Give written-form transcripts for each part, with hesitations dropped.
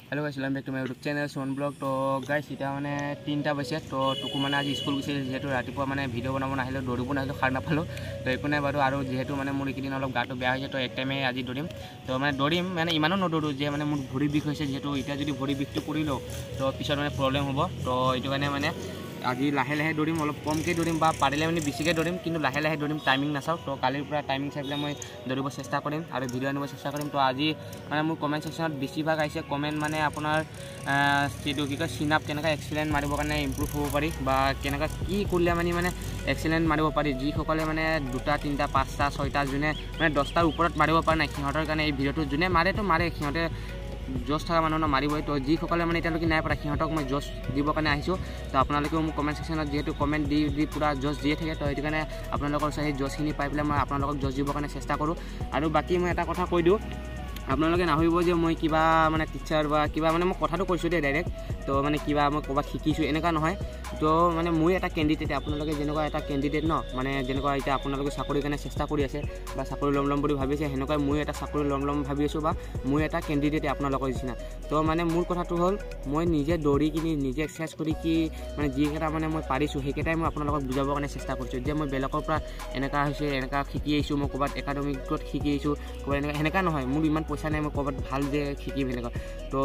Hello guys welcome back to my YouTube channel सोन blog. तो guys इतना मैंने 3टा बजे तो टुकु मैंने आज स्कूल गई जीतु रातिपुवा मैंने भिडिओ बनाब नाहिलो दौड़ब नाहिलो खार नापालो तो एक ना बारू और जीतु मैंने मोर एकेदिन अलग गाटो बेया होइसे तो एक टाइमे आज दौड़म तो मैं दौड़म मैंने इमानो नदौड़ो जे मैंने मोर भरि बिष होइसे जीतु इतना जो भरि बिषटो करि लो तो पिছত मैंने प्रब्लेम हम तो ये कारण मैंने आज लाहे लाहे दौड़म अलग कमके दौड़म पारे मैंने बेसिके दौड़म कि लाहे लाहे दौड़म टाइमिंग नाचाओ तो कालिर पूरा टाइमिंग चाई मैं दौड़ब चेष्टा करम और भिडिओ आनिब चेष्टा करम। तो आज मैं मोर कमेन्ट सेक्शनत बेसिभाग आइसे कमेन्ट मैं अपनार कि कय सिनाप केनेका एक्सिलेंट मारिब कारण इम्प्रूव हो पारि बा केनेका कि करले मैं एक्सिलेंट मारिब पारि जिसकले मैंने 2टा 3टा 5टा 6टा जोने मैं 10टार ऊपर मारिब पारा ना सिहतर कारण भिडिओ जोने मारे तो मारे सिहते जस थका मानुह मारिबई तो जिसकले मैं इतना ना पारा सिहतक मैं जस दिबर कारण आहिছোঁ तो आपलोकेও मोर कमेन्ट सेक्शनत जीतु कमेन्ट दी पूरा जस दिए থাকে तो ये कारण आपलोकर সেই जसखिनि पाई पेলাই मैं आपलोকক जस दिबर कारण चेष्टा करूँ। और बाकी मैं এটা কথা কৈ দিওঁ आपलोके नाभाबिब जे मैं किबा माने टीचार बा किबा माने मैं कथाটো কৈছোঁ दे डाइरेक्ट तो माने किबा मैं कबा शिकिছোঁ এনেকা নহয় तो माने মই এটা कैंडिडेट आपलोके जेनेका এটা कैंडिडेट न माने जेनेका এটা आपलोके চাকৰি কাৰণে চেষ্টা কৰি আছে বা চাকৰি লম লম বুলি ভাবিছে হেনেকা মই এটা চাকৰি লম লম ভাবি আছো বা মই এটা कैंडिडेट आपलोকৰ নিচিনা তো মানে মোৰ কথাটো হ'ল মই নিজে দৌৰি কিনি নিজে এক্সাৰসাইজ কৰি কি মানে যিকেইটা মানে মই পাৰিছোঁ সেইকেইটাই মই আপোনালোকক বুজাবৰ কাৰণে চেষ্টা কৰিছোঁ যে মই বেলেগৰ পৰা এনেকা হৈছে এনেকা শিকি আহিছোঁ মই ক'ৰবাত একাডেমিকত শিকি আহিছোঁ ক'ৰবাত এনেকা নহয় মোৰ ইমান পইচা নাই মই ক'ৰবাত ভাল যে শিকিম এনেকা তো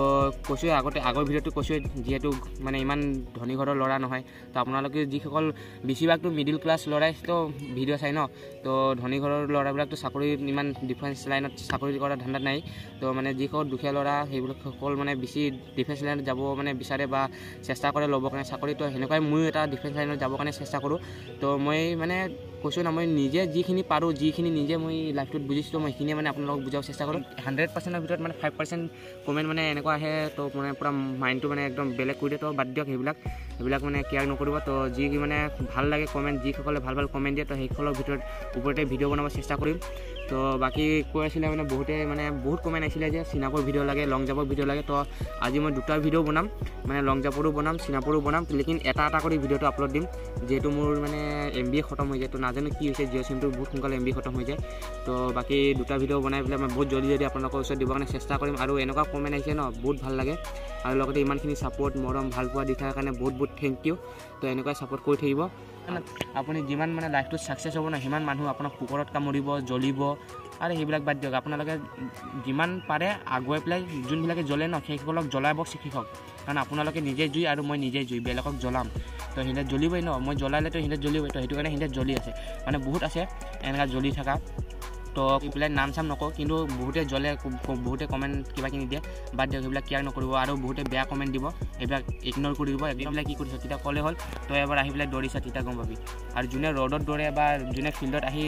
কৈছোঁ আগতে আগৰ ভিডিঅ'টো কৈছোঁ যিহেতু মানে ইমান ধনী ঘৰৰ ল'ৰা নহয় তো আপোনালোকে যিসকল বেছিভাগটো মিডিল ক্লাছ ল'ৰাই তো ভিডিঅ' চাই ন তো ধনী ঘৰৰ ল'ৰাবিলাকতো চাকৰি ইমান ডিফেন্স লাইনত চাকৰি কৰা ধান্দাত নাই তো মানে যিসকল দুখীয়া ল'ৰা সেইসকল মানে বেছি ডিফেন্স লাইনত যাব মানে বিচাৰে বা চেষ্টা কৰে ল'বৰ কাৰণে চাকৰি তো সেনেকুৱাই ময়ো এটা ডিফেন্স লাইনত যাবৰ কাৰণে চেষ্টা কৰোঁ। তো মই মানে কৈছোঁ না মই নিজে যিখিনি পাৰোঁ যিখিনি নিজে মই লাইফটোত বুজিছোঁ মই সেইখিনি মানে আপোনালোকক বুজাব চেষ্টা কৰোঁ। 100%ৰ ভিতৰত মানে 5% কমেণ্ট মানে এনেকুৱা আহে তো মানে পূৰা মাইণ্ডটো মানে একদম বেলেগ কৰি দিয়ে তো বাদ দিয়ক সেইবিলাক মানে কেয়াৰ নকৰিব। তো যি মানে ভাল লাগে কমেণ্ট যিসকলে ভাল ভাল কমেণ্ট দিয়ে তো সেইসকলৰ ভিতৰত ওপৰতে ভিডিঅ' বনাব চেষ্টা কৰিম। তো বাকী কৈ আছিলে মানে বহুতে মানে বহুত কমেণ্ট আহিছিলে যে চিনাপৰ ভিডিঅ' লাগে লং জাম্পৰ ভিডিঅ' লাগে তো আজি মই 2টা ভিডিঅ' বনাম মানে লং জাম্পৰো বনাম চিনাপৰো বনাম লেকিন এটা কৰি ভিডিঅ'টো আপলোড দিম যিহেতু মোৰ মানে MBA খতম হৈ যায় তো নাজানো কি হৈছে জিঅ' চিমটো বহুত সোনকালে MBA খতম হৈ যায়। তো বাকী 2টা ভিডিঅ' বনাই পেলাই মই বহুত জলদি আপোনালোকৰ ওচৰত দিবৰ কাৰণে চেষ্টা কৰিম। আৰু এনেকুৱা কমেণ্ট আহিছে ন বহুত ভাল লাগে আৰু লগতে ইমানখিনি ছাপোৰ্ট মৰম ভাল পোৱা দি থকাৰ কাৰণে বহুত থেংক ইউ। তো এনেকুৱা ছাপোৰ্ট কৰি থাকিব আপুনি যিমান মানে লাইফটোত ছাকচেছ হ'ব ন সিমান মানুহ আপোনাক কুকুৰত কামুৰিব জ্বলিব আৰু সেইবিলাক বাদ দিয়ক আপোনালোকে যিমান পাৰে আগুৱাই পেলাই যোনবিলাকে জ্বলে ন সেইসকলক জ্বলাব শিকক কাৰণ আপোনালোকে নিজে জুই আৰু মই নিজে জুই বেলেগক জ্বলাম তো সিহঁতে জ্বলিবই ন মই জ্বলালেতো সিহঁতে জ্বলিবই তো সেইটো কাৰণে সিহঁতে জ্বলি আছে মানে বহুত আছে এনেকুৱা জ্বলি থকা তো এইবিলাক নাম চাম নকওঁ কিন্তু বহুতে জ্বলে বহুতে কমেণ্ট কিবাকিনি দিয়ে বাদ দিয়ক সেইবিলাক কেয়াৰ নকৰিব আৰু বহুতে বেয়া কমেণ্ট দিব সেইবিলাক ইগন'ৰ কৰি দিব এইবিলাক কি কৰিছ তেতিয়া ক'লে হ'ল তই এবাৰ আহি পেলাই দৌৰিছা তেতিয়া গম পাবি। আৰু যোনে ৰ'দত দৌৰে বা যোনে ফিল্ডত আহি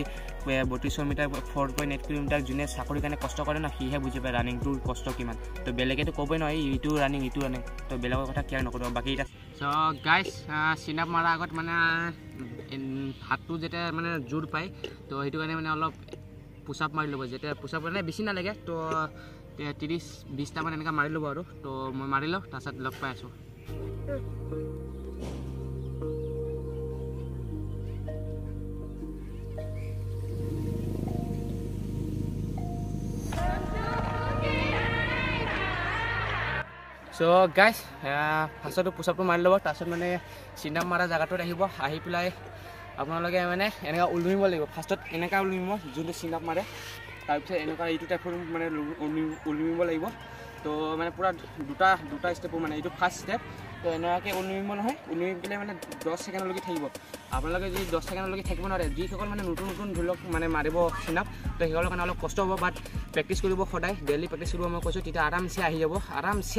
3200 মিটাৰ 4.8 কিলোমিটাৰ যোনে চাকৰিৰ কাৰণে কষ্ট কৰে ন সিহে বুজি পায় ৰানিংটোৰ কষ্ট কিমান তো বেলেগেতো ক'বই নহয় ইটো ৰানিং তো বেলেগৰ কথা কেয়াৰ নকৰিব বাকী এটা চ' গাইজ চিনাপ মৰাৰ আগত মানে হাতটো যেতিয়া মানে জোৰ পায় তো সেইটো কাৰণে মানে অলপ পুচাপ মাৰি ল'ব যেতিয়া পুচাপ মানে বেছি নালাগে তো 30-20টা মান এনেকৈ মাৰি ল'ব আৰু তো মই মাৰি লওঁ তাৰপিছত লগ পাই আছোঁ। চ' গাইজ ফাৰ্ষ্টতো পুচাপটো মাৰি ল'ব তাৰপিছত মানে চিনাপ মৰা জেগাটোত আহিব আহি পেলাই আপোনালোকে মানে এনেকুৱা ওলমিব লাগিব ফাৰ্ষ্টত এনেকুৱা ওলমিব যোনটো চিনাপ মাৰে তাৰপিছত এনেকুৱা এইটো টাইপৰ মানে ওলমিব লাগিব তো মানে পূৰা দুটা ষ্টেপো মানে এইটো ফাৰ্ষ্ট ষ্টেপ তো এনেকুৱাকৈ ওলমিব নহয় ওলমি পেলাই মানে 10 ছেকেণ্ডলৈকে থাকিব আপোনালোকে যদি 10 ছেকেণ্ডলৈকে থাকিব নোৱাৰে যিসকল মানে নতুন ধৰি লওক মানে মাৰিব চিনাপ তো সেইসকলৰ কাৰণে অলপ কষ্ট হ'ব বাট প্ৰেক্টিছ কৰিব সদায় ডেইলি প্ৰেক্টিছ কৰিব মই কৈছোঁ তেতিয়া আৰামছে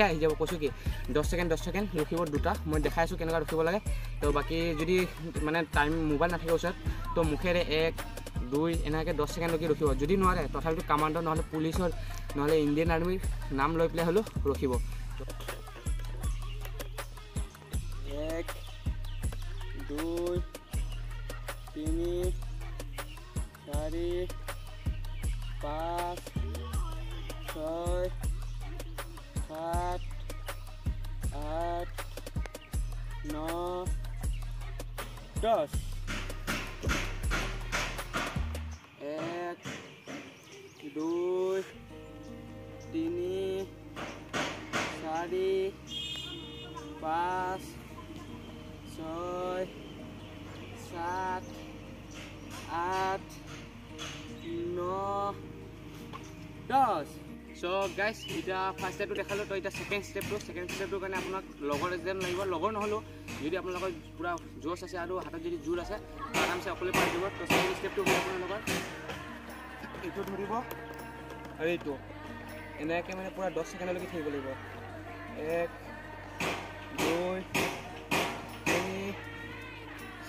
আহি যাব কৈছোঁ কি 10 ছেকেণ্ড ৰখিব 2টা মই দেখাই আছোঁ কেনেকুৱা ৰখিব লাগে। তো বাকী যদি মানে টাইম মোবাইল নাথাকে ওচৰত তো মুখেৰে 1 2 এনেকৈ 10 ছেকেণ্ডলৈকে ৰখিব যদি নোৱাৰে তথাপিতো কামাণ্ডো নহ'লে পুলিচৰ নহ'লে ইণ্ডিয়ান আৰ্মিৰ নাম লৈ পেলাই হ'লেও ৰখিব। 1 2 3 4 5 6 7 8 9 10 1 2 3 4 5 6 7 8 9 10 সো গাইজ এটা ফাৰ্ষ্ট ষ্টেপটো দেখালোঁ তো এতিয়া ছেকেণ্ড ষ্টেপটোৰ কাৰণে আপোনাক লগৰ এজন লাগিব লগৰ নহ'লেও যদি আপোনালোকৰ পূৰা জোচ আছে আৰু হাতত যদি জোৰ আছে আৰামছে অকলে পাই দিব তো ছেকেণ্ড ষ্টেপটো হ'ল আপোনালোকৰ এইটো ধৰিব আৰু এইটো এনেকৈ মানে পূৰা 10 ছেকেণ্ডলৈকে থাকিব লাগিব 1 2 3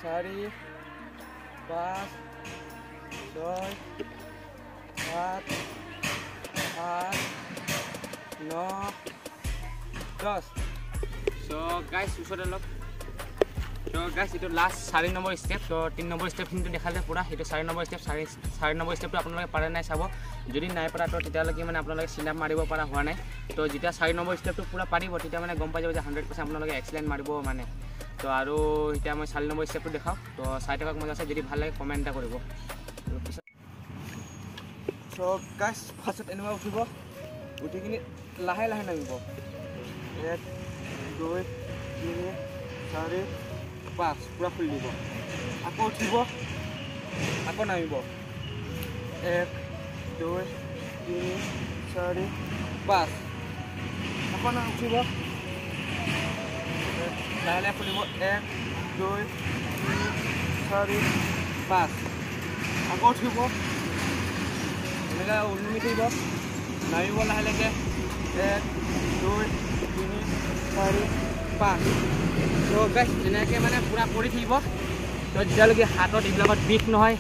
4 5 6 7 8 9 10 সো গাইজ ওচৰতে অলপ তো গাইজ এইটো লাষ্ট 4 নম্বৰ ষ্টেপ তো 3 নম্বৰ ষ্টেপখিনিটো দেখালে পূৰা সেইটো 4 নম্বৰ ষ্টেপ 4 নম্বৰ ষ্টেপটো আপোনালোকে পাৰে নাই চাব যদি নাই পৰা তো তেতিয়ালৈকে মানে আপোনালোকে চিন আপ মাৰিব পৰা হোৱা নাই তো যেতিয়া 4 নম্বৰ ষ্টেপটো পূৰা পাৰিব তেতিয়া মানে গম পাই যাব যে 100% আপোনালোকে এক্সেলেণ্ট মাৰিব মানে তো আৰু এতিয়া মই 4 নম্বৰ ষ্টেপটো দেখাওঁ তো চাই থকাক মজা আছে যদি ভাল লাগে কমেণ্ট এটা কৰিব সো গাইজ ফাৰ্ষ্টত এনেকুৱা উঠিব উঠি কিনি লাহে লাহে নামিব 1 2 3 4 5 পূৰা খুলি দিব আকৌ উঠিব আকৌ নামিব 1 2 3 4 5 আকৌ উঠিব লাহে লাহে খুলিব 1 2 3 4 5 আকৌ উঠিব এনেকৈ ওলমি থাকিব নামিব লাহে লাহে 1 2 3 4 5 তো গাইজ এনেকৈ মানে পূৰা কৰি থাকিব তো যেতিয়ালৈকে হাতত এইবিলাকত বিষ নহয়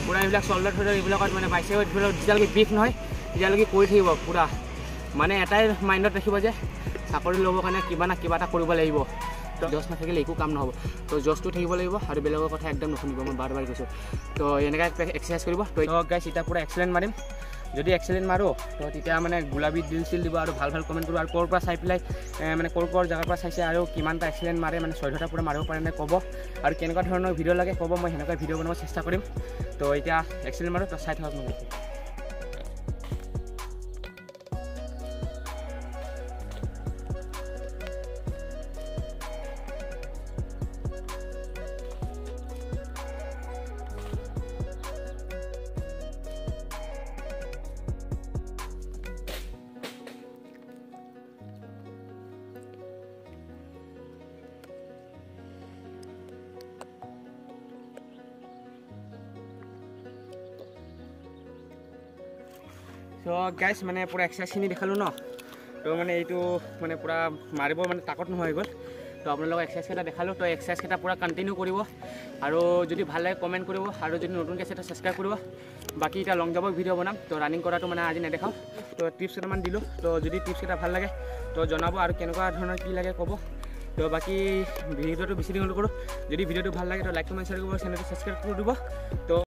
পূৰা এইবিলাক চল্ডাৰ থল্ডাৰ এইবিলাকত মানে বাইচেপত এইবিলাকত যেতিয়ালৈকে বিষ নহয় তেতিয়ালৈকে কৰি থাকিব পূৰা মানে এটাই মাইণ্ডত ৰাখিব যে চাকৰি ল'বৰ কাৰণে কিবা না কিবা এটা কৰিব লাগিব তো জছ নাথাকিলে একো কাম নহ'ব তো জছটো থাকিব লাগিব আৰু বেলেগৰ কথা একদম নুশুনিব মই বাৰ বাৰ কৈছোঁ তো এনেকৈ এক্সাৰচাইজ কৰিব তো গাইজ এতিয়া পূৰা এক্সেলেণ্ট মাৰিম যদি এক্সেলেণ্ট মাৰোঁ তো তেতিয়া মানে গোলাবী দিল চিল দিব আৰু ভাল ভাল কমেণ্ট কৰিব আৰু ক'ৰ পৰা চাই পেলাই মানে ক'ৰ জেগাৰ পৰা চাইছে আৰু কিমানটা এক্সেলেণ্ট মাৰে মানে 14টা পূৰা মাৰিব পাৰে নে ক'ব আৰু কেনেকুৱা ধৰণৰ ভিডিঅ' লাগে ক'ব মই সেনেকুৱা ভিডিঅ' বনাব চেষ্টা কৰিম তো এতিয়া এক্সেলেণ্ট মাৰোঁ তো চাই থাকক মোক তো গাইজ মানে পূৰা এক্সাৰচাইজখিনি দেখালোঁ ন তো মানে এইটো মানে পূৰা মাৰিব মানে তাকত নোহোৱা হৈ গ'ল তো আপোনালোকক এক্সাৰচাইজকেইটা দেখালোঁ তো এক্সাৰচাইজকেইটা পূৰা কণ্টিনিউ কৰিব আৰু যদি ভাল লাগে কমেণ্ট কৰিব আৰু যদি নতুনকৈ আছে ছাবস্ক্ৰাইব কৰিব বাকী এতিয়া লং জাম্পৰ ভিডিঅ' বনাম তো ৰানিং কৰাটো মানে আজি নেদেখাওঁ তো টিপছ কেইটামান দিলোঁ তো যদি টিপছকেইটা ভাল লাগে তো জনাব আৰু কেনেকুৱা ধৰণৰ কি লাগে ক'ব তো বাকী ভিডিঅ'টো বেছি দীঘল নকৰোঁ যদি ভিডিঅ'টো ভাল লাগে তো লাইক কমেণ্ট শ্বেয়াৰ কৰিব চেনেলটো ছাবস্ক্ৰাইব কৰি দিব তো